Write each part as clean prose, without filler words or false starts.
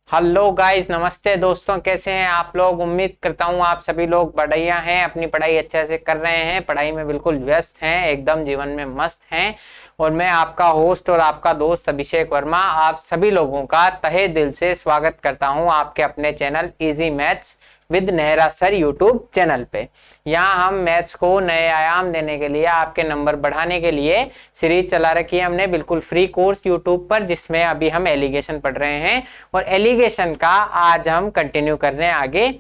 Hello guys, नमस्ते दोस्तों। कैसे हैं आप लोग? उम्मीद करता हूँ आप सभी लोग बढ़िया हैं, अपनी पढ़ाई अच्छे से कर रहे हैं, पढ़ाई में बिल्कुल व्यस्त हैं, एकदम जीवन में मस्त हैं। और मैं आपका होस्ट और आपका दोस्त अभिषेक वर्मा आप सभी लोगों का तहे दिल से स्वागत करता हूँ आपके अपने channel easy maths with Nehra sir YouTube channel पे। यहाँ हम मैथ्स को नए आयाम देने के लिए, आपके नंबर बढ़ाने के लिए सीरीज चला रखी है हमने, बिल्कुल फ्री कोर्स यूट्यूब पर, जिसमें अभी हम एलिगेशन पढ़ रहे हैं और एलिगेशन का आज हम कंटिन्यू कर रहे हैं आगे।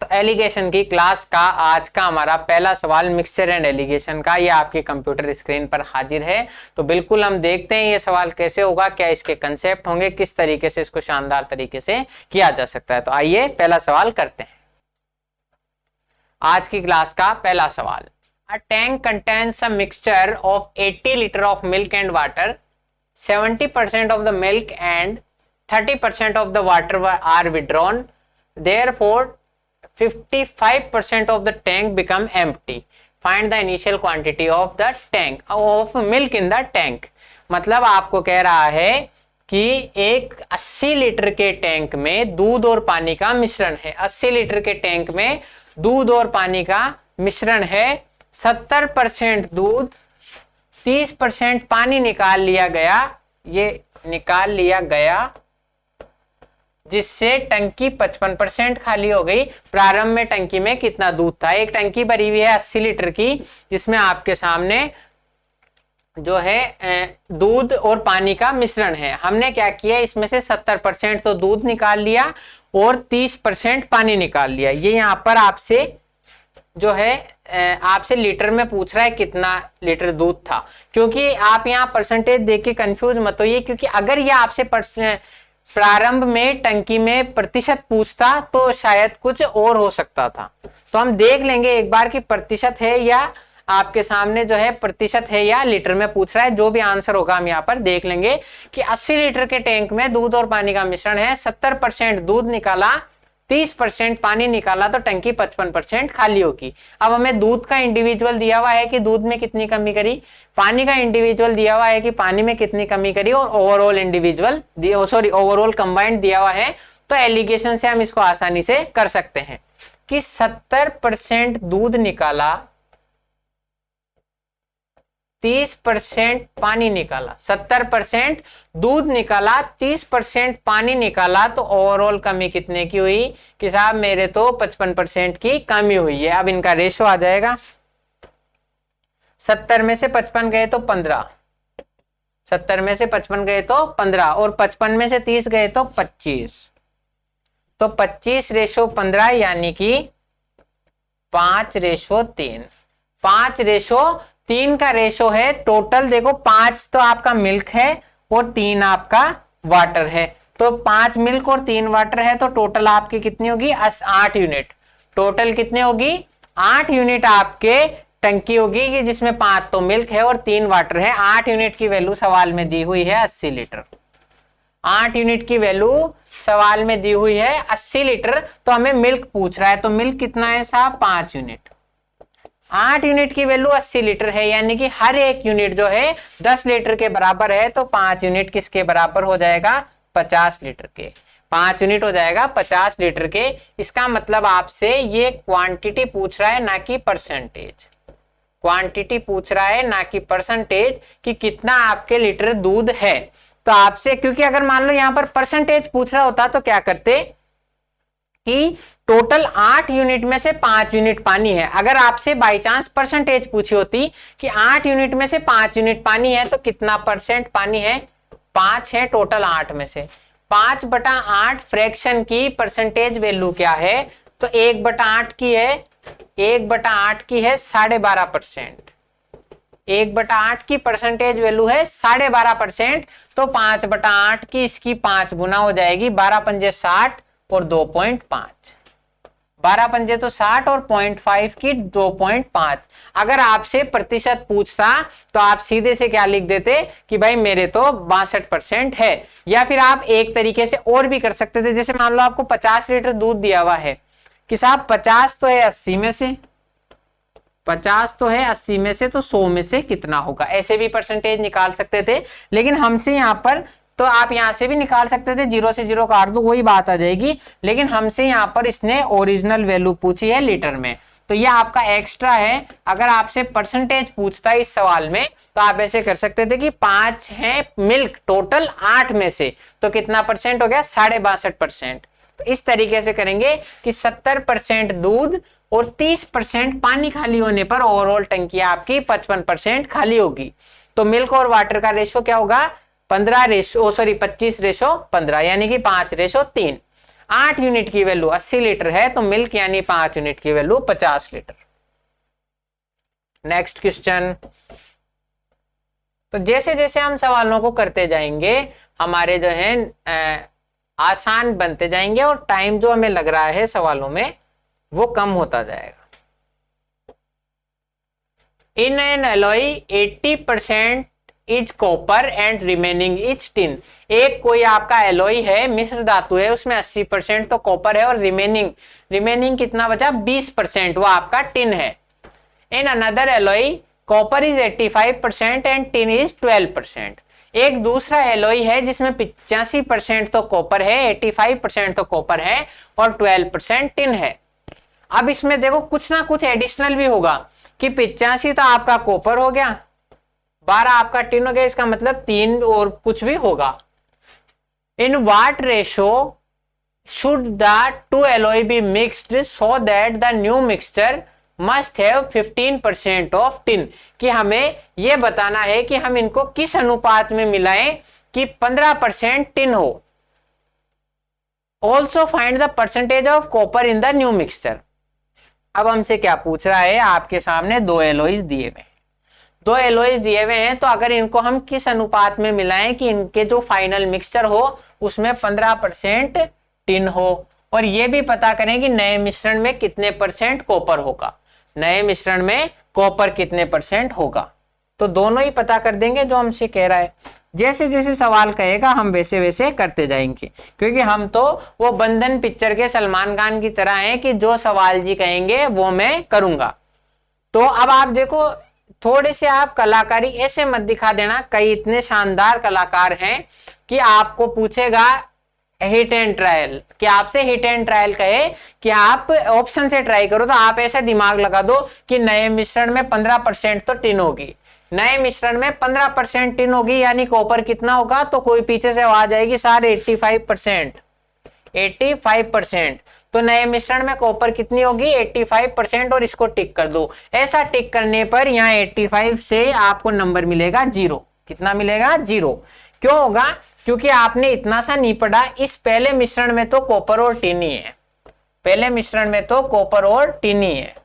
तो एलिगेशन की क्लास का आज का हमारा पहला सवाल मिक्सचर एंड एलिगेशन का, ये आपके कंप्यूटर स्क्रीन पर हाजिर है। तो बिल्कुल हम देखते हैं ये सवाल कैसे होगा, क्या इसके कंसेप्ट होंगे, किस तरीके से इसको शानदार तरीके से किया जा सकता है। तो आइए पहला सवाल करते हैं। आज की क्लास का पहला सवाल, a tank contains a mixture of 80 litre of milk and water, 70% of the milk and 30% of the water are withdrawn, therefore 55% of the tank become empty. Find the initial quantity of the tank of milk in the tank. मतलब आपको कह रहा है कि एक 80 litre के tank में दूध और पानी का मिश्रण है। 80 लीटर के टैंक में दूध और पानी का मिश्रण है। 70% दूध, 30% पानी निकाल लिया गया, ये निकाल लिया गया, जिससे टंकी 55% खाली हो गई। प्रारंभ में टंकी में कितना दूध था? एक टंकी भरी हुई है 80 लीटर की, जिसमें आपके सामने जो है दूध और पानी का मिश्रण है। हमने क्या किया, इसमें से 70% तो दूध निकाल लिया और 30% पानी निकाल लिया। ये यहाँ पर आपसे जो है आपसे लीटर में पूछ रहा है कितना लीटर दूध था। क्योंकि आप यहाँ परसेंटेज देके कंफ्यूज मत होइए, क्योंकि अगर ये आपसे प्रारंभ में टंकी में प्रतिशत पूछता तो शायद कुछ और हो सकता था। तो हम देख लेंगे एक बार कि प्रतिशत है या आपके सामने जो है प्रतिशत है या लीटर में पूछ रहा है। जो भी आंसर होगा हम यहाँ पर देख लेंगे कि 80 लीटर के टैंक में दूध और पानी का मिश्रण है, 70% दूध निकाला, 30% पानी निकाला, तो टंकी 55% खाली होगी। अब हमें दूध का इंडिविजुअल दिया हुआ है कि दूध में कितनी कमी करी, पानी का इंडिविजुअल दिया हुआ है कि पानी में कितनी कमी करी, और ओवरऑल इंडिविजुअल ओवरऑल कंबाइंड दिया हुआ है। तो एलिगेशन से हम इसको आसानी से कर सकते हैं कि 70% दूध निकाला, 30% पानी निकाला। 70% दूध निकाला, 30% पानी निकाला, तो ओवरऑल कमी कितने की हुई कि साहब मेरे तो 55% की कमी हुई है। अब इनका रेशो आ जाएगा, 70 में से 55 गए तो 15, 70 में से 55 गए तो 15, और 55 में से 30 गए तो 25, तो 25:15 यानी कि 5:3। 5:3 का रेशो है। टोटल देखो, 5 तो आपका मिल्क है और 3 आपका वाटर है। तो 5 मिल्क और 3 वाटर है, तो टोटल आपकी कितनी होगी? 8 यूनिट। टोटल कितने होगी? 8 यूनिट आपके टंकी होगी कि जिसमें 5 तो मिल्क है और 3 वाटर है। 8 यूनिट की वैल्यू सवाल में दी हुई है 80 लीटर। 8 यूनिट की वैल्यू सवाल में दी हुई है 80 लीटर। तो हमें मिल्क पूछ रहा है, तो मिल्क कितना है साहब? 5 यूनिट। 8 यूनिट की वैल्यू 80 लीटर है, यानी कि हर एक यूनिट जो है 10 लीटर के बराबर है। तो 5 यूनिट किसके बराबर हो जाएगा? 50 लीटर के। 5 यूनिट हो जाएगा 50 लीटर के। इसका मतलब आपसे ये क्वांटिटी पूछ रहा है, ना कि परसेंटेज। क्वांटिटी पूछ रहा है, ना कि परसेंटेज, कि कितना आपके लीटर दूध है। तो आपसे, क्योंकि अगर मान लो यहां पर परसेंटेज पूछ रहा होता तो क्या करते कि टोटल 8 यूनिट में से 5 यूनिट पानी है। अगर आपसे बाय चांस परसेंटेज पूछी होती कि 8 यूनिट में से 5 यूनिट पानी है, तो कितना परसेंट पानी है? 5 है टोटल 8 में से। 5/8 फ्रैक्शन की परसेंटेज वैल्यू क्या है? तो 1/8 की है, 1/8 की है 12.5%। 1/8 की परसेंटेज वैल्यू है 12.5%। तो 5/8 की इसकी 5 गुना हो जाएगी, 12 पंजे 60 और 2.5। 12 पंजे तो 60 और 0.5 की 2.5। अगर आपसे प्रतिशत पूछता तो आप सीधे से क्या लिख देते कि भाई मेरे तो 62% है। या फिर आप एक तरीके से और भी कर सकते थे, जैसे मान लो आपको 50 लीटर दूध दिया हुआ है कि साहब 50 तो है 80 में से, 50 तो है 80 में से, तो 100 में से कितना होगा? ऐसे भी परसेंटेज निकाल सकते थे, लेकिन हमसे यहाँ पर तो आप यहां से भी निकाल सकते थे, 0 से 0 काट दो वही बात आ जाएगी, लेकिन हमसे यहां पर इसने ओरिजिनल वैल्यू पूछी है लीटर में, तो ये आपका एक्स्ट्रा है। अगर आपसे परसेंटेज पूछता है इस सवाल में तो आप ऐसे कर सकते थे कि 5 है मिल्क टोटल 8 में से, तो कितना परसेंट हो गया, 62.5%। तो इस तरीके से करेंगे कि 70% दूध और 30% पानी खाली होने पर ओवरऑल टंकी आपकी 55% खाली होगी। तो मिल्क और वाटर का रेशो क्या होगा, 25:15, यानी कि 5:3। 8 यूनिट की वैल्यू 80 लीटर है, तो मिल्क यानी 5 यूनिट की वैल्यू 50 लीटर। Next question. तो जैसे जैसे हम सवालों को करते जाएंगे हमारे जो है आसान बनते जाएंगे और टाइम जो हमें लग रहा है सवालों में वो कम होता जाएगा। In an alloy 80% is copper and remaining is tin. एक कोई आपका एलॉय है, मिश्र धातु है, उसमें 80% तो कॉपर है और रिमेनिंग कितना बचा, 20% वो आपका टिन है। In another alloy copper is 85% and tin is 12%। एक दूसरा एलॉय है जिसमें 85% तो कॉपर है, 85% तो कॉपर है और 12% टिन है। अब इसमें देखो कुछ ना कुछ एडिशनल भी होगा कि 85 तो आपका कॉपर हो गया, 12 आपका टिन हो गया, इसका मतलब 3 और कुछ भी होगा। In what ratio should the two alloy be mixed so that the new mixture must have 15% of tin. कि हमें यह बताना है कि हम इनको किस अनुपात में मिलाएं कि 15% टिन हो। Also find the percentage of copper in the new mixture. अब हमसे क्या पूछ रहा है, आपके सामने 2 एलॉयज दिए हुए हैं, 2 एलॉयज दिए हुए हैं, तो अगर इनको हम किस अनुपात में मिलाएं कि इनके जो फाइनल मिक्सचर हो उसमें 15% टिन हो, और यह भी पता करें कि नए मिश्रण में कितने परसेंट कॉपर होगा, नए मिश्रण में कॉपर कितने परसेंट होगा। तो दोनों ही पता कर देंगे जो हमसे कह रहा है। जैसे जैसे सवाल कहेगा हम वैसे वैसे करते जाएंगे, क्योंकि हम तो वो बंधन पिक्चर के सलमान खान की तरह हैं कि जो सवाल जी कहेंगे वो मैं करूंगा। तो अब आप देखो थोड़े से आप कलाकारी ऐसे मत दिखा देना, कई इतने शानदार कलाकार हैं कि आपको पूछेगा हिट एंड ट्रायल, कि आपसे हिट एंड ट्रायल कहे कि आप ऑप्शन से ट्राई करो, तो आप ऐसे दिमाग लगा दो कि नए मिश्रण में 15% तो टिन होगी, नए मिश्रण में 15% टिन होगी, यानी कॉपर कितना होगा, तो कोई पीछे से आ जाएगी सर 85%। तो नए मिश्रण में कॉपर कितनी होगी, 85%, और इसको टिक कर दो। ऐसा टिक करने पर यहाँ 85 से आपको नंबर मिलेगा 0। कितना मिलेगा, 0। क्यों होगा, क्योंकि आपने इतना सा नहीं पढ़ा, इस पहले मिश्रण में तो कॉपर और टिन ही है, पहले मिश्रण में तो कॉपर और टिन ही है,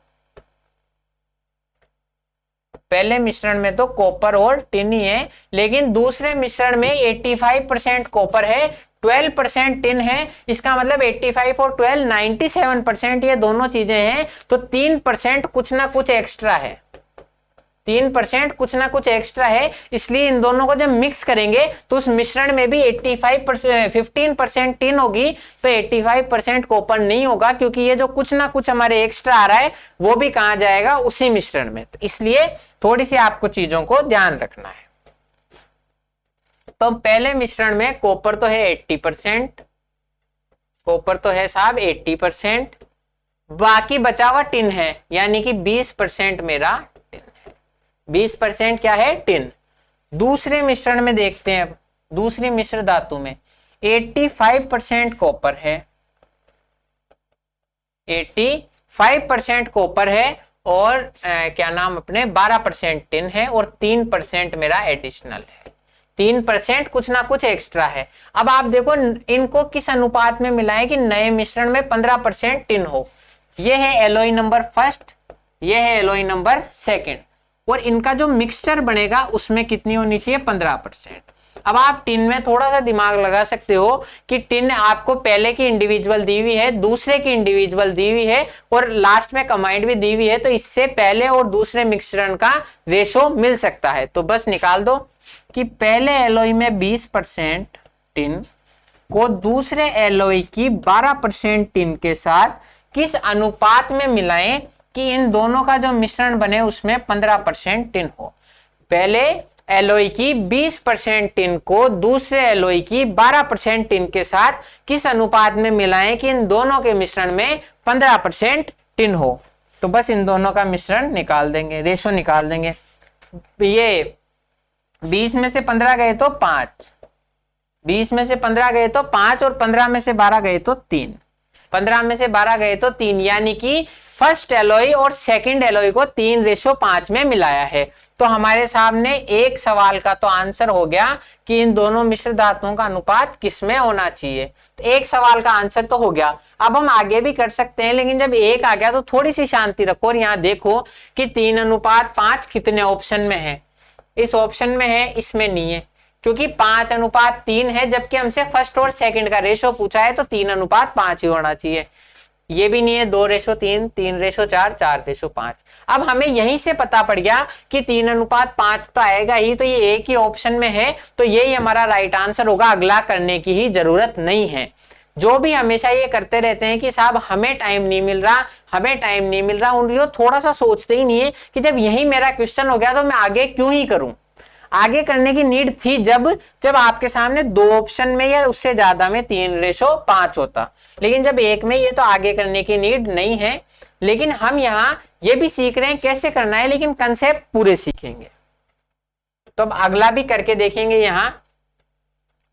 पहले मिश्रण में तो कॉपर और टिन ही है, लेकिन दूसरे मिश्रण में 85% कॉपर है, 12% टिन है, इसका मतलब 85 और 12 97% ये दोनों चीजें हैं, तो 3% कुछ ना कुछ एक्स्ट्रा है, 3% कुछ ना कुछ एक्स्ट्रा है। इसलिए इन दोनों को जब मिक्स करेंगे तो उस मिश्रण में भी 15% टिन होगी, तो 85% कॉपर नहीं होगा, क्योंकि ये जो कुछ ना कुछ हमारे एक्स्ट्रा आ रहा है वो भी कहां जाएगा, उसी मिश्रण में। तो इसलिए थोड़ी सी आपको चीजों को ध्यान रखना है। तो पहले मिश्रण में कॉपर तो है 80%, कॉपर तो है साहब 80%, बाकी बचा हुआ टिन है, यानी कि 20% मेरा टिन है, 20% क्या है, टिन। दूसरे मिश्रण में देखते हैं, अब दूसरी मिश्र धातु में 85% कॉपर है, 85% कॉपर है, और क्या नाम अपने 12% टिन है, और 3% मेरा एडिशनल है, 3% कुछ ना कुछ एक्स्ट्रा है। अब आप देखो इनको किस अनुपात में मिलाएं कि नए मिश्रण में 15% टिन हो। यह है एलॉय नंबर फर्स्ट, यह है एलॉय नंबर सेकंड, और इनका जो मिक्सचर बनेगा उसमें कितनी होनी चाहिए, 15%। अब आप टिन में थोड़ा सा दिमाग लगा सकते हो कि टिन आपको पहले की इंडिविजुअल दी हुई है, दूसरे की इंडिविजुअल दी हुई है, और लास्ट में कंबाइंड भी दी हुई है, तो इससे पहले और दूसरे मिश्रण का रेशो मिल सकता है। तो बस निकाल दो कि पहले एलॉय में 20% टिन को दूसरे एलॉय की 12% टिन के साथ किस अनुपात में मिलाएं कि इन दोनों का जो मिश्रण बने उसमें 15% टिन हो। पहले एलॉय की 20% टिन को दूसरे एलॉय की 12% टिन के साथ किस अनुपात में मिलाएं कि इन दोनों के मिश्रण में 15% टिन हो। तो बस इन दोनों का मिश्रण निकाल देंगे, रेशो निकाल देंगे। ये 20 में से 15 गए तो 5, 20 में से 15 गए तो 5 और 15 में से 12 गए तो 3, 15 में से 12 गए तो 3, यानी कि फर्स्ट एलॉय और सेकंड एलॉय को 3:5 में मिलाया है। तो हमारे सामने एक सवाल का तो आंसर हो गया कि इन दोनों मिश्र धातुओं का अनुपात किसमें होना चाहिए। तो एक सवाल का आंसर तो हो गया। अब हम आगे भी कर सकते हैं, लेकिन जब एक आ गया तो थोड़ी सी शांति रखो और यहाँ देखो कि 3:5 कितने ऑप्शन में है। इस ऑप्शन में है, इसमें नहीं है, क्योंकि 5:3 है, जबकि हमसे फर्स्ट और सेकंड का रेशो पूछा है तो 3:5 ही होना चाहिए। ये भी नहीं है, 2:3, 3:4, 4:5। अब हमें यहीं से पता पड़ गया कि 3:5 तो आएगा ही, तो ये एक ही ऑप्शन में है, तो यही हमारा राइट आंसर होगा। अगला करने की ही जरूरत नहीं है। जो भी हमेशा ये करते रहते हैं कि साहब हमें टाइम नहीं मिल रहा, हमें टाइम नहीं मिल रहा, उन थोड़ा सा सोचते ही नहीं है कि जब यही मेरा क्वेश्चन हो गया तो मैं आगे क्यों ही करूं। आगे करने की नीड थी जब आपके सामने 2 ऑप्शन में या उससे ज्यादा में 3:5 होता, लेकिन जब एक में ये तो आगे करने की नीड नहीं है। लेकिन हम यहाँ ये भी सीख रहे हैं कैसे करना है, लेकिन कंसेप्ट पूरे सीखेंगे। तो अब अगला भी करके देखेंगे। यहाँ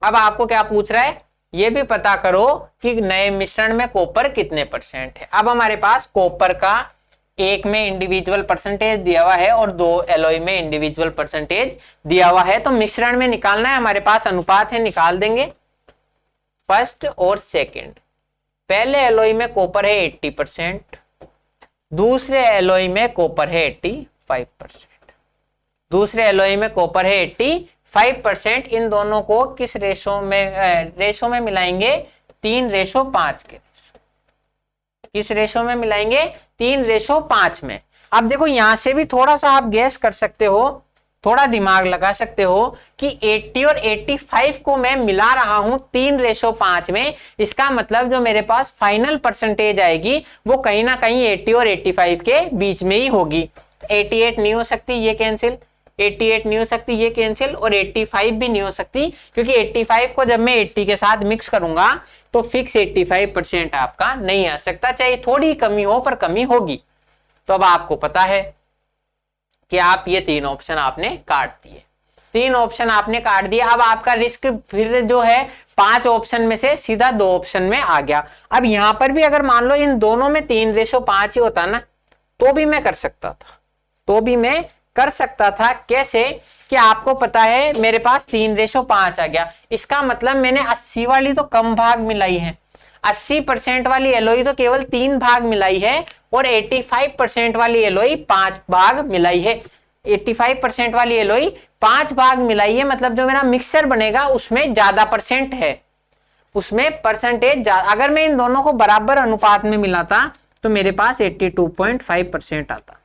अब आपको क्या पूछ रहा है, ये भी पता करो कि नए मिश्रण में कॉपर कितने % है। अब हमारे पास कॉपर का एक में इंडिविजुअल परसेंटेज दिया हुआ है और 2 एलॉय में इंडिविजुअल परसेंटेज दिया हुआ है। तो मिश्रण में निकालना है, हमारे पास अनुपात है, निकाल देंगे। फर्स्ट और सेकंड, पहले एलॉय में कॉपर है 80%, दूसरे एलॉय में कॉपर है 85%, दूसरे एलॉय में कॉपर है 85%। इन दोनों को किस रेशो में मिलाएंगे, 3:5 के। किस रेशो में मिलाएंगे, 3:5 में। अब देखो यहां से भी थोड़ा सा आप गैस कर सकते हो, थोड़ा दिमाग लगा सकते हो कि 80 और 85 को मैं मिला रहा हूं 3:5 में। इसका मतलब जो मेरे पास फाइनल परसेंटेज आएगी वो कहीं ना कहीं 80 और 85 के बीच में ही होगी। 88 नहीं हो सकती, ये कैंसिल, 88 नहीं हो सकती, ये कैंसिल, और 85 भी नहीं हो सकती, क्योंकि 85 को जब मैं 80 के साथ मिक्स करूंगा तो फिक्स 85% आपका नहीं आ सकता, चाहे थोड़ी कमी हो पर कमी होगी। तो अब आपको पता है कि आप ये 3 ऑप्शन आपने काट दिए, 3 ऑप्शन आपने काट दिया। अब आपका रिस्क फिर जो है 5 ऑप्शन में से सीधा 2 ऑप्शन में आ गया। अब यहां पर भी अगर मान लो इन दोनों में 3:5 ही होता ना, तो भी मैं कर सकता था, तो भी मैं कर सकता था। कैसे कि आपको पता है मेरे पास 3:5 आ गया, इसका मतलब मैंने 80 वाली तो कम भाग मिलाई है, 80% वाली एलॉय तो केवल 3 भाग मिलाई है, और 85% वाली एलॉय 5 भाग मिलाई है। 85% वाली एलॉय 5 भाग मिलाई है, मतलब जो मेरा मिक्सचर बनेगा उसमें ज्यादा % है, उसमें परसेंटेज। अगर मैं इन दोनों को बराबर अनुपात में मिलाता तो मेरे पास 82.5% आता।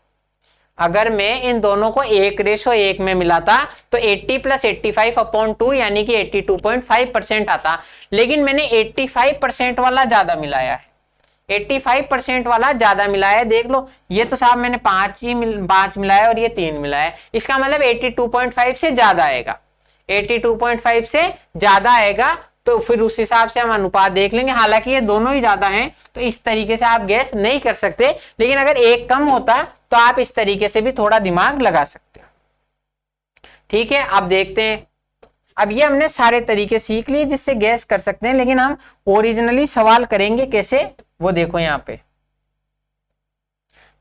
अगर मैं इन दोनों को 1:1 में मिलाता तो 80 + 85/2 यानी कि 82.5% आता। लेकिन मैंने 85% वाला ज्यादा मिलाया है, 85% वाला ज्यादा मिलाया है। देख लो, ये तो साहब मैंने 5 मिलाया और ये 3 मिलाया, इसका मतलब 82.5 से ज्यादा आएगा, 82.5 से ज्यादा आएगा। तो फिर उस हिसाब से हम अनुपात देख लेंगे। हालांकि ये दोनों ही ज्यादा हैं, तो इस तरीके से आप गैस नहीं कर सकते, लेकिन अगर एक कम होता तो आप इस तरीके से भी थोड़ा दिमाग लगा सकते हो। ठीक है, अब देखते हैं। अब ये हमने सारे तरीके सीख लिए जिससे गैस कर सकते हैं, लेकिन हम ओरिजिनली सवाल करेंगे कैसे, वो देखो यहाँ पे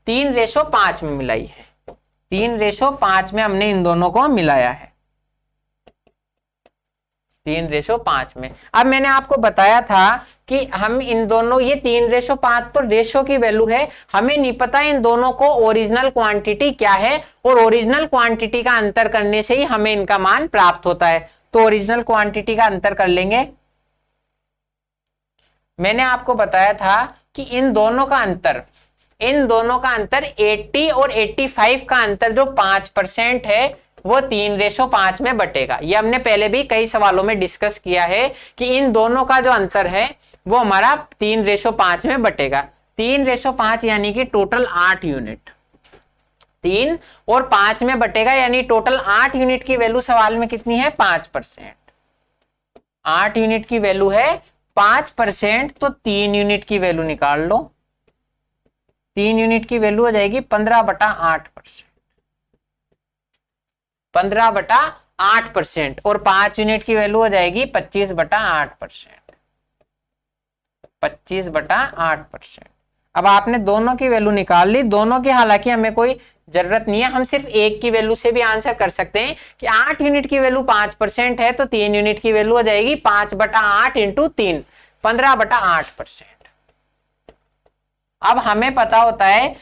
3:5 में मिलाई है, 3:5 में हमने इन दोनों को मिलाया है, 3:5 में। अब मैंने आपको बताया था कि हम इन दोनों, ये 3:5 तो रेशो की वैल्यू है, हमें नहीं पता इन दोनों को ओरिजिनल क्वांटिटी क्या है, और ओरिजिनल क्वांटिटी का अंतर करने से ही हमें इनका मान प्राप्त होता है। तो ओरिजिनल क्वांटिटी का अंतर कर लेंगे। मैंने आपको बताया था कि इन दोनों का अंतर 80 और 85 का अंतर जो 5% है वो 3:5 में बटेगा। ये हमने पहले भी कई सवालों में डिस्कस किया है कि इन दोनों का जो अंतर है वो हमारा 3:5 में बटेगा। 3:5 यानी कि टोटल 8 यूनिट, 3 और 5 में बटेगा, यानी टोटल 8 यूनिट की वैल्यू सवाल में कितनी है 5%। 8 यूनिट की वैल्यू है 5%, तो 3 यूनिट की वैल्यू निकाल लो। 3 यूनिट की वैल्यू हो जाएगी 15/8%। 15/8% और 5 यूनिट की वैल्यू हो जाएगी 25/8%। 25/8%। अब आपने दोनों की वैल्यू निकाल ली। दोनों की हालांकि हमें कोई जरूरत नहीं है, हम सिर्फ एक की वैल्यू से भी आंसर कर सकते हैं कि 8 यूनिट की वैल्यू 5% है, तो 3 यूनिट की वैल्यू हो जाएगी 5/8 इंटू 3, 15/8%। अब हमें पता होता है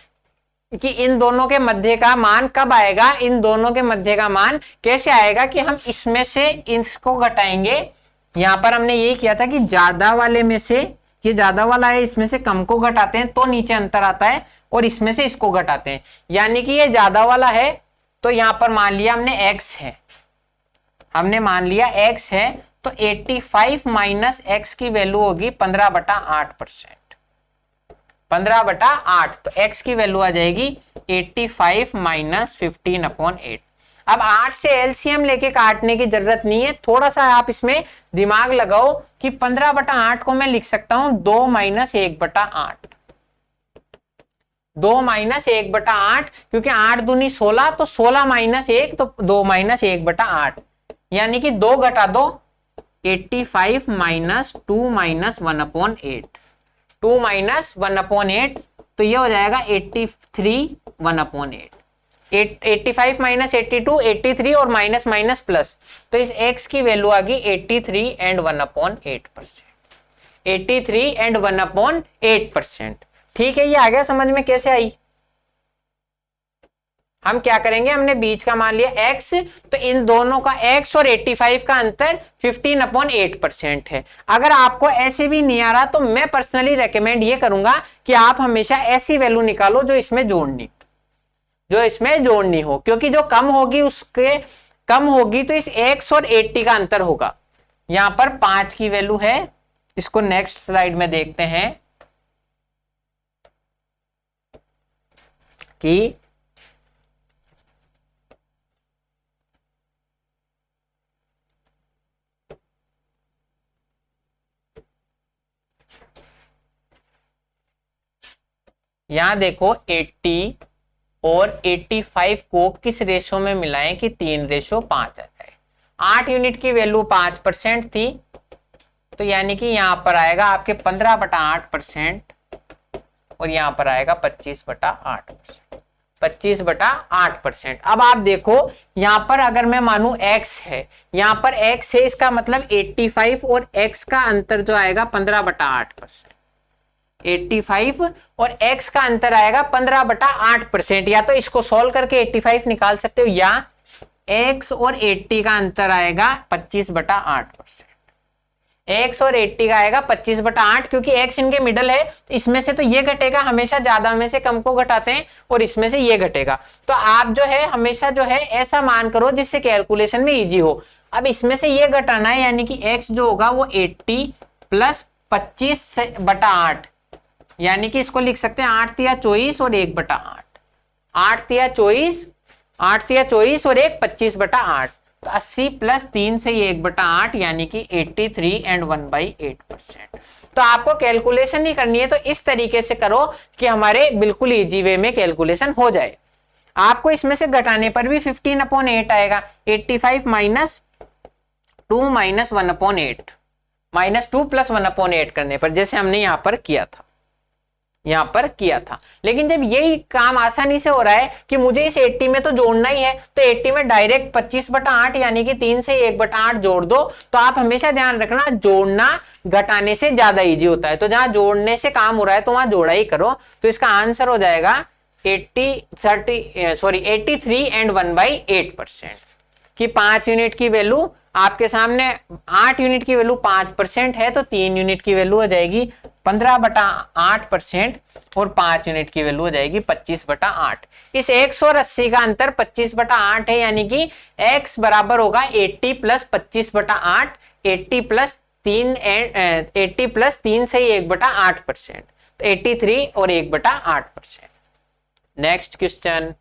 कि इन दोनों के मध्य का मान कब आएगा, इन दोनों के मध्य का मान कैसे आएगा कि हम इसमें से इसको घटाएंगे। यहां पर हमने यही किया था कि ज्यादा वाले में से, ये ज्यादा वाला है, इसमें से कम को घटाते हैं तो नीचे अंतर आता है, और इसमें से इसको घटाते हैं, यानी कि ये ज्यादा वाला है, तो यहां पर मान लिया हमने x है, हमने मान लिया x है, तो 85 माइनस x की वैल्यू होगी 15/8%। 15/8, तो x की वैल्यू आ जाएगी 85 माइनस 15/8। अब 8 से एलसीएम लेके काटने की जरूरत नहीं है, थोड़ा सा आप इसमें दिमाग लगाओ कि 15/8 को मैं लिख सकता हूं 2 माइनस 1/8। 2 माइनस 1/8, क्योंकि 8 दूनी 16, तो 16 माइनस 1, तो 2 माइनस 1/8, यानी कि 2 घटा दो, 85 माइनस 2 माइनस 1/8, 2 माइनस 1/8, तो ये हो जाएगा 83 1/8। 85 माइनस 82, 83 और माइनस माइनस प्लस, तो इस x की वैल्यू आ गई 83 एंड 1/8%। 83 एंड 1/8%। ठीक है, ये आ गया समझ में कैसे आई। हम क्या करेंगे, हमने बीच का मान लिया x, तो इन दोनों का x और 85 का अंतर 15/8% है। अगर आपको ऐसे भी नहीं आ रहा तो मैं पर्सनली रेकमेंड ये करूंगा कि आप हमेशा ऐसी वैल्यू निकालो जो इसमें जोड़नी हो, क्योंकि जो कम होगी उसके कम होगी तो इस x और 80 का अंतर होगा। यहां पर 5 की वैल्यू है, इसको नेक्स्ट स्लाइड में देखते हैं कि यहां देखो 80 और 85 को किस रेशो में मिलाएं कि 3:5 आ जाए। 8 यूनिट की वैल्यू 5% थी, तो यानी कि यहां पर आएगा आपके 15/8% और यहां पर आएगा 25/8%। 25/8%। अब आप देखो यहां पर अगर मैं मानू x है, यहां पर x है, इसका मतलब 85 और x का अंतर जो आएगा 15/8%। 85 और x का अंतर आएगा 15/8%। या तो इसको सॉल्व करके 85 निकाल सकते हो, या x और 80 का अंतर आएगा 25/8%। x और 80 का आएगा 25/8, क्योंकि x इनके मिडल है, तो इसमें से तो ये घटेगा, हमेशा ज्यादा में से कम को घटाते हैं, और इसमें से ये घटेगा। तो आप जो है हमेशा जो है ऐसा मान करो जिससे कैलकुलेशन में इजी हो। अब इसमें से ये घटाना है, यानी कि x जो होगा वो 80 प्लस 25/8, यानी कि इसको लिख सकते हैं 8 तिया 24 और 1/8। 8 तिया 24, 8 तिया 24 और 1 25/8, तो 80 प्लस 3 से ये 1/8, यानी कि 83 एंड 1/8%। तो आपको कैलकुलेशन नहीं करनी है, तो इस तरीके से करो कि हमारे बिल्कुल इजी वे में कैलकुलेशन हो जाए। आपको इसमें से घटाने पर भी 15/8 आएगा। 85 माइनस 2 माइनस 1/8, माइनस 2 प्लस 1/8 करने पर, जैसे हमने यहां पर किया था। लेकिन जब यही काम आसानी से हो रहा है कि मुझे इस 80 में तो जोड़ना ही है, तो 80 में डायरेक्ट 25/8 यानी कि 3 से 1/8 जोड़ दो। तो आप हमेशा ध्यान रखना, जोड़ना घटाने से ज्यादा इजी होता है, तो जहां जोड़ने से काम हो रहा है तो वहां जोड़ा ही करो। तो इसका आंसर हो जाएगा 83 एंड 1/8%। कि 5 यूनिट की वैल्यू आपके सामने, 8 यूनिट की वैल्यू 5% है, तो 3 यूनिट की वैल्यू हो जाएगी 15/8% और 5 यूनिट की वैल्यू हो जाएगी 25/8। इस 180 का अंतर 25/8 है, यानी कि x बराबर होगा 80 प्लस 25/8, 80 प्लस 3 से 1/8%, तो 83 और 1/8%। Next question,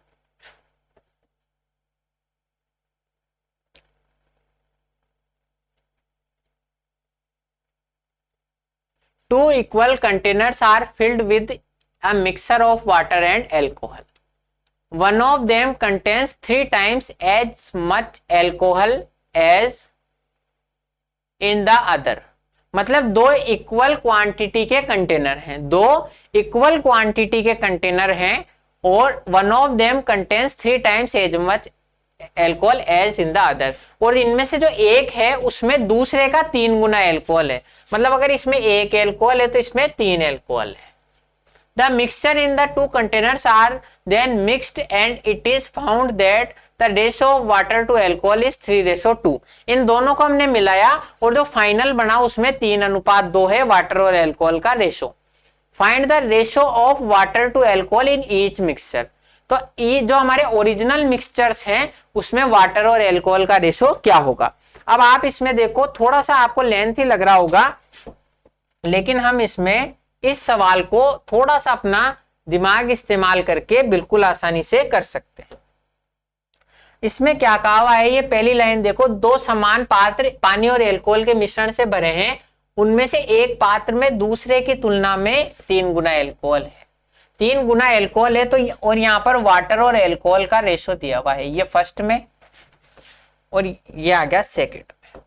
2 equal containers are filled with a mixture of water and alcohol. One of them contains 3 times as much alcohol as in the other. मतलब 2 इक्वल क्वांटिटी के कंटेनर हैं, 2 equal quantity के container हैं और one of them contains 3 times as much alcohol as in the other, और इनमें से जो एक है उसमें दूसरे का 3 गुना एल्कोहल है। मतलब अगर इसमें 1 एल्कोहल है तो इसमें 3 एल्कोहल है। The mixture in the 2 containers are then mixed and it is found that the ratio of water to alcohol is 3:2। इन दोनों को हमने मिलाया और जो फाइनल बना उसमें 3:2 है वाटर और एल्कोहल का ratio. Find the ratio of water to alcohol in each mixture. तो जो हमारे ओरिजिनल मिक्सचर्स हैं उसमें वाटर और एल्कोहल का रेशो क्या होगा। अब आप इसमें देखो, थोड़ा सा आपको लेंथ ही लग रहा होगा, लेकिन हम इसमें इस सवाल को थोड़ा सा अपना दिमाग इस्तेमाल करके बिल्कुल आसानी से कर सकते हैं। इसमें क्या कहा हुआ है, ये पहली लाइन देखो, 2 समान पात्र पानी और एल्कोहल के मिश्रण से भरे हैं, उनमें से एक पात्र में दूसरे की तुलना में 3 गुना एल्कोहल है। 3 गुना एल्कोहल है तो और यहाँ पर वाटर और एल्कोहल का रेशो दिया हुआ है, ये फर्स्ट में और ये आ गया सेकंड में।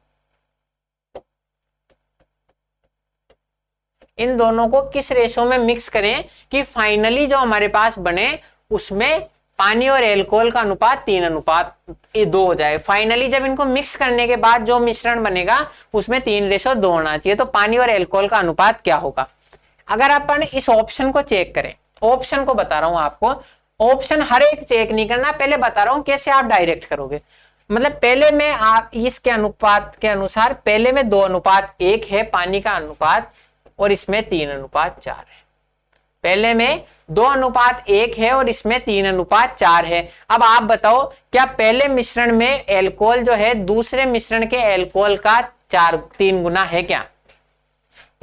इन दोनों को किस रेशो में मिक्स करें कि फाइनली जो हमारे पास बने उसमें पानी और एल्कोहल का अनुपात 3:2 हो जाए। फाइनली जब इनको मिक्स करने के बाद जो मिश्रण बनेगा उसमें 3:2 होना चाहिए। तो पानी और एल्कोहल का अनुपात क्या होगा। अगर अपन इस ऑप्शन को चेक करें, ऑप्शन को बता रहा हूं आपको, ऑप्शन हर एक चेक नहीं करना, पहले बता रहा हूं कैसे आप डायरेक्ट करोगे। मतलब पहले में आप इसके अनुपात के अनुसार पहले में 2:1 है पानी का अनुपात और इसमें 3:4 है। पहले में 2:1 है और इसमें 3:4 है। अब आप बताओ क्या पहले मिश्रण में एल्कोहल जो है दूसरे मिश्रण के एल्कोहल का 3 गुना है क्या।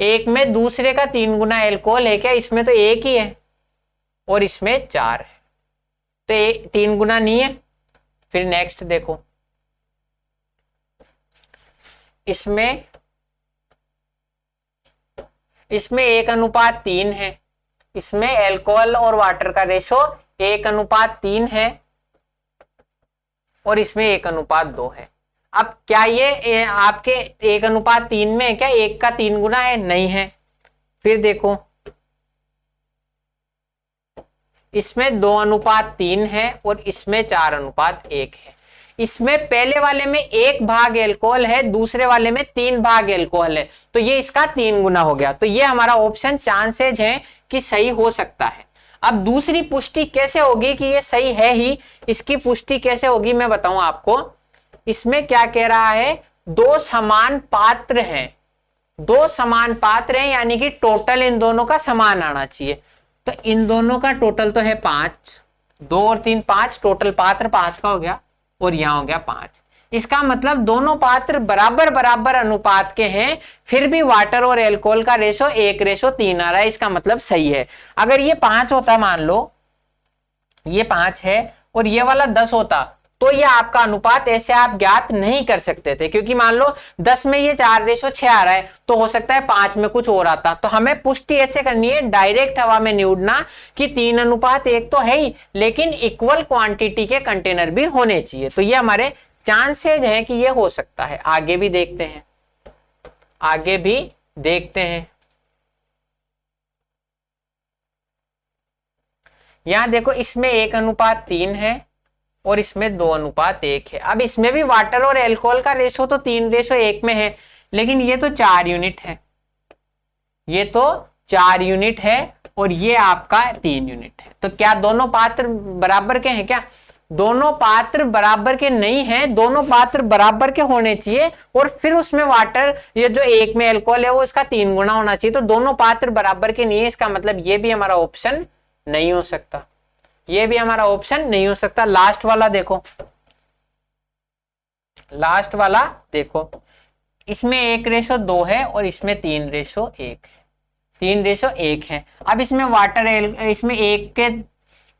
एक में दूसरे का 3 गुना एल्कोहल है क्या, इसमें तो 1 ही है और इसमें 4 है, तो 3 गुना नहीं है। फिर नेक्स्ट देखो, इसमें 1:3 है, इसमें एल्कोहल और वाटर का रेशो 1:3 है और इसमें 1:2 है। अब क्या ये आपके 1:3 में है क्या, 1 का 3 गुना है, नहीं है। फिर देखो इसमें 2:3 है और इसमें 4:1 है। इसमें पहले वाले में 1 भाग एल्कोहल है, दूसरे वाले में 3 भाग एल्कोहल है, तो ये इसका 3 गुना हो गया। तो ये हमारा ऑप्शन चांसेज है कि सही हो सकता है। अब दूसरी पुष्टि कैसे होगी कि ये सही है ही, इसकी पुष्टि कैसे होगी मैं बताऊं आपको। इसमें क्या कह रहा है, 2 समान पात्र हैं, 2 समान पात्र हैं यानी कि टोटल इन दोनों का समान आना चाहिए। तो इन दोनों का टोटल तो है 5, 2 और 3 5, टोटल पात्र 5 का हो गया और यहां हो गया 5। इसका मतलब दोनों पात्र बराबर बराबर अनुपात के हैं, फिर भी वाटर और एल्कोहल का रेशो 1:3 आ रहा है, इसका मतलब सही है। अगर ये 5 होता, मान लो ये 5 है और ये वाला 10 होता, तो ये आपका अनुपात ऐसे आप ज्ञात नहीं कर सकते थे, क्योंकि मान लो 10 में ये 4:6 आ रहा है, तो हो सकता है 5 में कुछ और आता। तो हमें पुष्टि ऐसे करनी है, डायरेक्ट हवा में नहीं उड़ना कि 3:1 तो है ही, लेकिन इक्वल क्वांटिटी के कंटेनर भी होने चाहिए। तो ये हमारे चांसेज हैं कि ये हो सकता है। आगे भी देखते हैं, आगे भी देखते हैं। यहां देखो इसमें 1:3 है और इसमें 2:1 है। अब इसमें भी वाटर और एल्कोहल का रेशो तो 3:1 में है, लेकिन ये तो 4 यूनिट है, ये तो 4 यूनिट है और ये आपका 3 यूनिट है। तो क्या दोनों पात्र बराबर के हैं क्या, दोनों पात्र बराबर के नहीं हैं, दोनों पात्र बराबर के होने चाहिए और फिर उसमें वाटर, ये जो एक में एल्कोहल है वो इसका 3 गुना होना चाहिए। तो दोनों पात्र बराबर के नहीं है, इसका मतलब ये भी हमारा ऑप्शन नहीं हो सकता, ये भी हमारा ऑप्शन नहीं हो सकता। लास्ट वाला देखो, लास्ट वाला देखो, इसमें 1:2 है और इसमें 3:1 है, 3:1 है। अब इसमें वाटर इसमें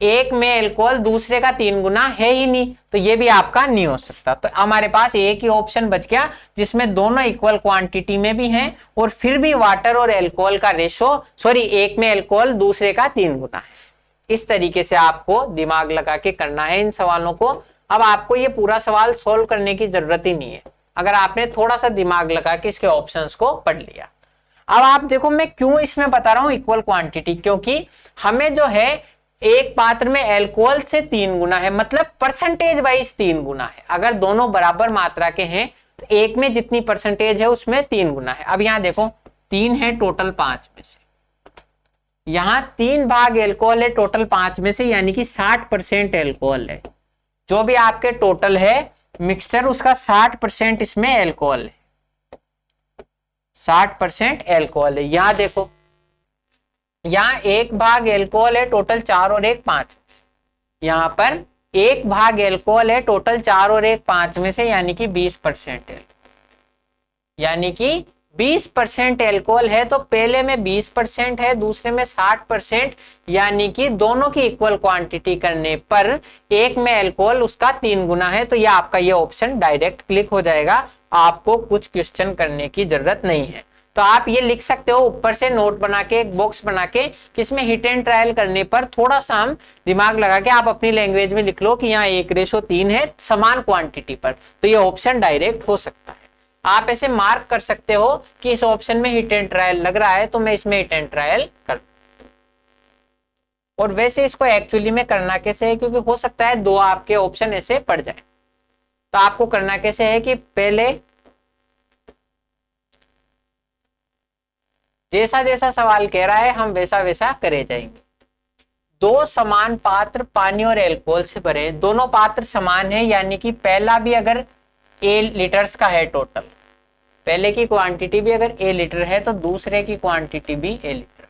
एक में एल्कोहल दूसरे का 3 गुना है ही नहीं, तो ये भी आपका नहीं हो सकता। तो हमारे पास एक ही ऑप्शन बच गया जिसमें दोनों इक्वल क्वांटिटी में भी हैं और फिर भी वाटर और एल्कोहल का एक में एल्कोहल दूसरे का 3 गुना है। इस तरीके से आपको दिमाग लगा के करना है इन सवालों को। अब आपको ये पूरा सवाल सोल्व करने की जरूरत ही नहीं है अगर आपने थोड़ा सा दिमाग लगा के इसके ऑप्शंस को पढ़ लिया। अब आप देखो मैं क्यों इसमें बता रहा हूं इक्वल क्वांटिटी, क्योंकि हमें जो है एक पात्र में एल्कोहल से 3 गुना है, मतलब परसेंटेज वाइज 3 गुना है। अगर दोनों बराबर मात्रा के हैं तो एक में जितनी परसेंटेज है उसमें 3 गुना है। अब यहां देखो 3 है टोटल 5 में से, यहां 3 भाग एल्कोहल है टोटल 5 में से, यानी कि 60% एल्कोहल है। जो भी आपके टोटल है मिक्सचर उसका 60% इसमें एल्कोहल है, 60% एल्कोहल है। यहां देखो यहां 1 भाग एल्कोहल है टोटल 4 और 1 5, यहां पर 1 भाग एल्कोहल है टोटल 4 और 1 5 में से, यानी कि 20% है, यानी कि 20% एल्कोहल है। तो पहले में 20% है दूसरे में 60%, यानी कि दोनों की इक्वल क्वांटिटी करने पर एक में एल्कोहल उसका 3 गुना है। तो ये आपका ये ऑप्शन डायरेक्ट क्लिक हो जाएगा, आपको कुछ क्वेश्चन करने की जरूरत नहीं है। तो आप ये लिख सकते हो ऊपर से नोट बना के, एक बॉक्स बना के, किसमें हिट एंड ट्रायल करने पर थोड़ा सा हम दिमाग लगा के आप अपनी लैंग्वेज में लिख लो कि यहाँ 1:3 है समान क्वांटिटी पर, तो ये ऑप्शन डायरेक्ट हो सकता है। आप ऐसे मार्क कर सकते हो कि इस ऑप्शन में हिट एंड ट्रायल लग रहा है तो मैं इसमें हिट एंड ट्रायल कर। और वैसे इसको एक्चुअली में करना कैसे है, क्योंकि हो सकता है 2 आपके ऑप्शन ऐसे पड़ जाए। तो आपको करना कैसे है कि पहले जैसा जैसा सवाल कह रहा है हम वैसा वैसा करे जाएंगे। 2 समान पात्र पानी और एल्कोहल से भरे, दोनों पात्र समान है, यानी कि पहला भी अगर A लीटर्स का है टोटल, पहले की क्वांटिटी भी अगर A लीटर है तो दूसरे की क्वांटिटी भी A लीटर,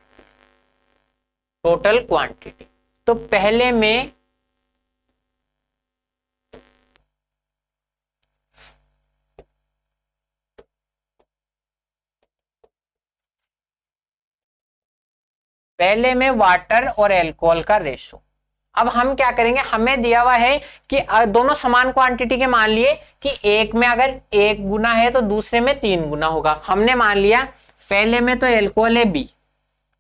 टोटल क्वांटिटी। तो पहले में वाटर और एल्कोहल का रेशो। अब हम क्या करेंगे, हमें दिया हुआ है कि दोनों समान क्वांटिटी के, मान लिए कि एक में अगर 1 गुना है तो दूसरे में 3 गुना होगा। हमने मान लिया पहले में तो एल्कोहल है B,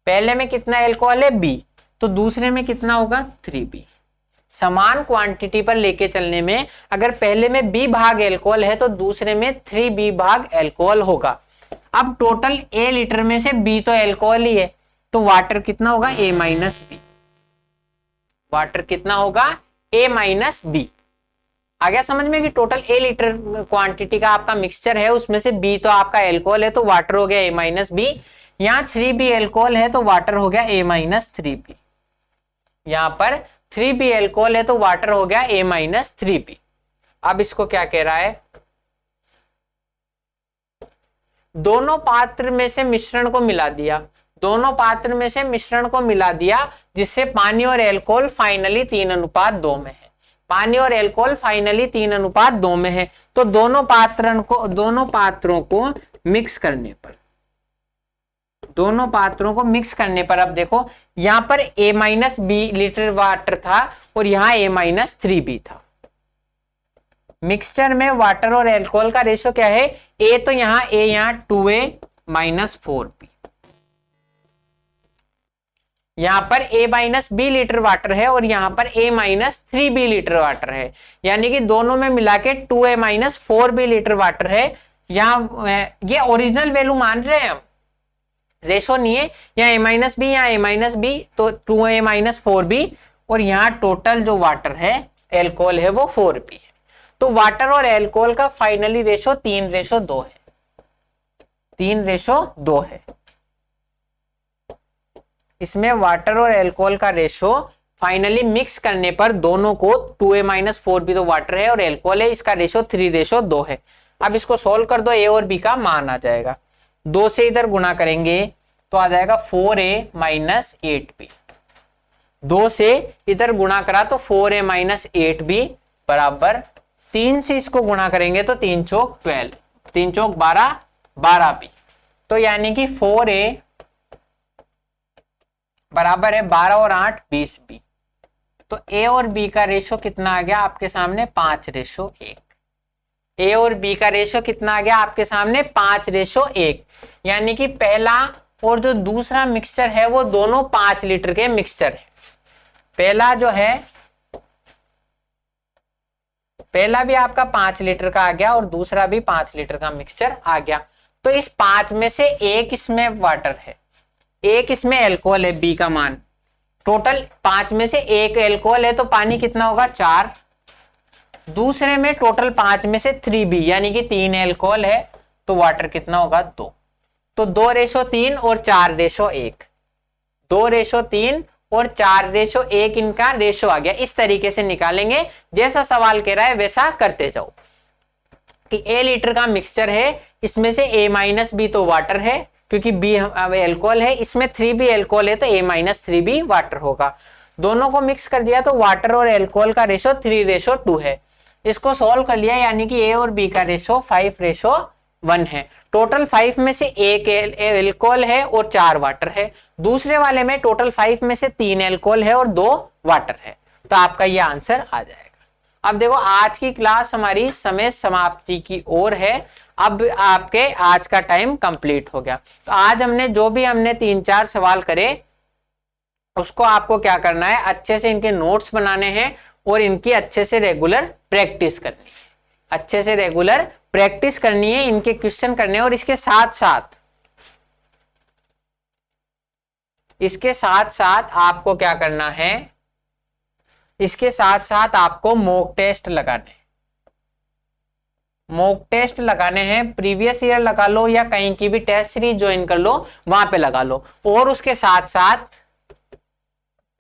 पहले में कितना एल्कोहल है B, तो दूसरे में कितना होगा 3B। समान क्वांटिटी पर लेके चलने में अगर पहले में B भाग एल्कोहल है तो दूसरे में 3B भाग एल्कोहल होगा। अब टोटल A लीटर में से B तो एल्कोहल ही है, तो वाटर कितना होगा A-B, वाटर कितना होगा A-B। आ गया समझ में कि टोटल A लीटर क्वांटिटी का आपका मिक्सचर है, उसमें से B तो आपका एल्कोहल है तो वाटर हो गया A-B। यहाँ 3B एल्कोहल है तो वाटर हो गया A-3B, यहाँ पर 3B एल्कोहल है तो वाटर हो गया A-3B। अब इसको क्या कह रहा है, दोनों पात्र में से मिश्रण को मिला दिया, दोनों पात्र में से मिश्रण को मिला दिया जिससे पानी और एल्कोहल फाइनली 3:2 में है, पानी और एल्कोहल फाइनली 3:2 में है। तो दोनों पात्रों को मिक्स करने पर, दोनों पात्रों को मिक्स करने पर, अब देखो यहां पर A-B लीटर वाटर था और यहां A-3B था। मिक्सचर में वाटर और एल्कोहल का रेशो क्या है, A तो यहां A, यहां 2A-4B, यहां पर A-B लीटर वाटर है और यहां पर A-3B लीटर वाटर है, यानी कि दोनों में मिला के 2A-4B लीटर वाटर है। यहां ये ओरिजिनल वैल्यू मान रहे हैं हम, रेशो नहीं है, यहाँ A-B यहाँ A-B तो 2A-4B, और यहाँ टोटल जो वाटर है एल्कोहल है वो 4B है। तो वाटर और एल्कोहल का फाइनली रेशो 3:2 है, 3:2 है। इसमें वाटर और एल्कोहल का रेशो फाइनली मिक्स करने पर दोनों को 2A-4B तो वाटर है और एल्कोहल है, इसका रेशो 3:2 है। अब इसको सोल्व कर दो, A और B का मान आ जाएगा, 2 से इधर गुणा करेंगे तो आ जाएगा 4A-8B, 2 से इधर गुणा करा तो 4A-8B बराबर 3 से इसको गुणा करेंगे तो 3 चौक 12, 3 चौक 12, 12B। तो यानी कि 4A बराबर है 12 और 8 20B, तो ए और बी का रेशो कितना आ गया आपके सामने 5:1। ए और बी का रेशो कितना आ गया आपके सामने 5:1, यानी कि पहला और जो दूसरा मिक्सचर है वो दोनों 5 लीटर के मिक्सचर है। पहला जो है, पहला भी आपका 5 लीटर का आ गया और दूसरा भी 5 लीटर का मिक्सचर आ गया। तो इस 5 में से एक इसमें वाटर है, एक इसमें एल्कोहल है, बी का मान। टोटल 5 में से एक एल्कोहल है तो पानी कितना होगा 4। दूसरे में टोटल 5 में से 3B यानी कि 3 एल्कोहल है तो वाटर कितना होगा 2। तो 2:3 और 4:1, 2:3 और 4:1 इनका रेशो आ गया। इस तरीके से निकालेंगे, जैसा सवाल कह रहा है वैसा करते जाओ कि A लीटर का मिक्सचर है, इसमें से A- तो वाटर है क्योंकि B एल्कोहल है, इसमें 3B एल्कोहल है तो A-3B वाटर होगा। दोनों को मिक्स कर दिया तो वाटर और एल्कोहल का रेशो 3:2 है। इसको सॉल्व कर लिया यानी कि A और B का रेशो 5:1 है। टोटल 5 में से एक एल्कोहल है और 4 वाटर है। दूसरे वाले में टोटल 5 में से 3 एल्कोहल है और 2 वाटर है। तो आपका ये आंसर आ जाएगा। अब देखो आज की क्लास हमारी समय समाप्ति की ओर है। अब आपके आज का टाइम कंप्लीट हो गया। तो आज हमने जो भी 3-4 सवाल करे उसको आपको क्या करना है, अच्छे से इनके नोट्स बनाने हैं और इनकी अच्छे से रेगुलर प्रैक्टिस करनी है। अच्छे से रेगुलर प्रैक्टिस करनी है, इनके क्वेश्चन करने हैं और इसके साथ साथ आपको क्या करना है, इसके साथ साथ आपको मॉक टेस्ट लगाने हैं। मॉक टेस्ट लगाने हैं, प्रीवियस ईयर लगा लो या कहीं की भी टेस्ट सीरीज ज्वाइन कर लो, वहां पे लगा लो। और उसके साथ साथ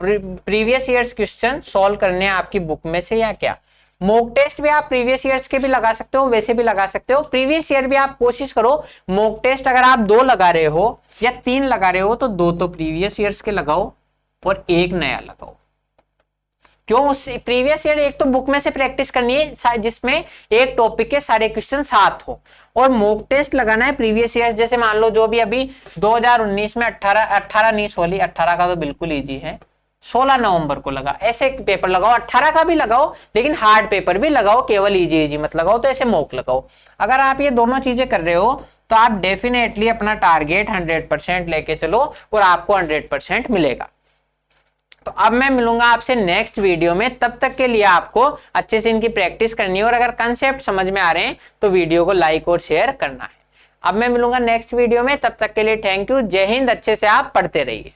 प्रीवियस ईयर्स क्वेश्चन सॉल्व करने हैं आपकी बुक में से या क्या। मॉक टेस्ट भी आप प्रीवियस ईयर्स के भी लगा सकते हो, वैसे भी लगा सकते हो। प्रीवियस ईयर भी आप कोशिश करो मॉक टेस्ट अगर आप 2 लगा रहे हो या 3 लगा रहे हो तो 2 तो प्रीवियस ईयर्स के लगाओ और 1 नया लगाओ। क्यों? उस प्रीवियस ईयर एक तो बुक में से प्रैक्टिस करनी है जिसमें एक टॉपिक के सारे क्वेश्चन साथ हो, और मॉक टेस्ट लगाना है प्रीवियस ईयर। जैसे मान लो जो भी अभी 2019 में 18 नहीं सॉरी 18 का तो बिल्कुल इजी है, 16 नवंबर को लगा, ऐसे पेपर लगाओ। 18 का भी लगाओ लेकिन हार्ड पेपर भी लगाओ, केवल इजी मत लगाओ। तो ऐसे मॉक लगाओ। अगर आप ये दोनों चीजें कर रहे हो तो आप डेफिनेटली अपना टारगेट 100% लेके चलो और आपको 100% मिलेगा। तो अब मैं मिलूंगा आपसे नेक्स्ट वीडियो में। तब तक के लिए आपको अच्छे से इनकी प्रैक्टिस करनी है और अगर कंसेप्ट समझ में आ रहे हैं तो वीडियो को लाइक और शेयर करना है। अब मैं मिलूंगा नेक्स्ट वीडियो में, तब तक के लिए थैंक यू, जय हिंद। अच्छे से आप पढ़ते रहिए।